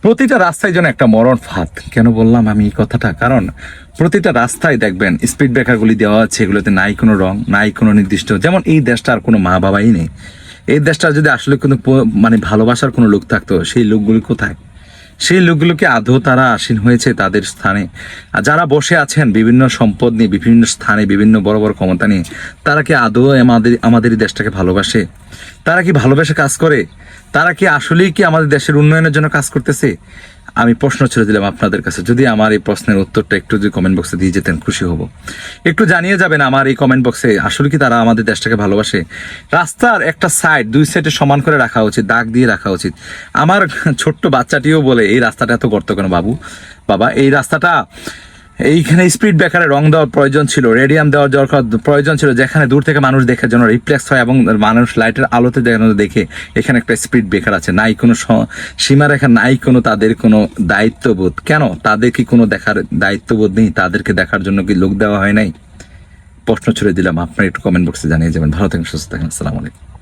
প্রতিটা রাস্তায় যেন একটা মরণ ফাঁদ। কেন বললাম আমি এই কথাটা? কারণ প্রতিটা রাস্তায় দেখবেন স্পিড ব্রেকারগুলি দেওয়া আছে, এগুলোতে নাই কোনো রং, নাই কোনো নির্দিষ্ট, যেমন এই দেশটার কোনো মা বাবাই নেই। এই দেশটা যদি আসলে কোনো মানে ভালোবাসার কোনো লোক থাকতো, সেই লোকগুলি কোথায়? সেই লোকগুলোকে আদৌ তারা আসীন হয়েছে তাদের স্থানে? আর যারা বসে আছেন বিভিন্ন সম্পদ নিয়ে, বিভিন্ন স্থানে, বিভিন্ন বড় বড় ক্ষমতা নিয়ে, তারা কি আদৌ আমাদের এই দেশটাকে ভালোবাসে? তারা কি ভালোবেসে কাজ করে? তারা কি আসলেই কি আমাদের দেশের উন্নয়নের জন্য কাজ করতেছে? আমি প্রশ্ন ছেড়ে দিলাম আপনাদের কাছে। যদি আমার এই প্রশ্নের উত্তরটা একটু যদি কমেন্ট বক্সে দিয়ে যেতেন খুশি হব। একটু জানিয়ে যাবেন আমার এই কমেন্ট বক্সে, আসলে কি তারা আমাদের দেশটাকে ভালোবাসে? রাস্তার একটা সাইড দুই সাইডে সমান করে রাখা উচিত, দাগ দিয়ে রাখা উচিত। আমার ছোট্ট বাচ্চাটিও বলে, এই রাস্তাটা এত গর্ত কেন বাবা এই রাস্তাটা, এইখানে স্পিড ব্রেকারে রং দেওয়ার প্রয়োজন ছিল, রেডিয়াম দেওয়ার দরকার প্রয়োজন ছিল, যেখানে দূর থেকে মানুষ দেখে যেন রিফ্লেক্স হয় এবং মানুষ লাইটের আলোতে যেন দেখে এখানে একটা স্পিড ব্রেকার আছে। নাই কোনো সীমারেখা, নাই কোনো তাদের কোনো দায়িত্ববোধ। কেন তাদের কি কোনো দেখার দায়িত্ববোধ নেই? তাদেরকে দেখার জন্য কি লোক দেওয়া হয় নাই? প্রশ্ন ছুড়ে দিলাম, আপনার একটু কমেন্ট বক্সে জানিয়ে যাবেন। ভালো থাকেন, সুস্থ থাকেন, আসসালামু আলাইকুম।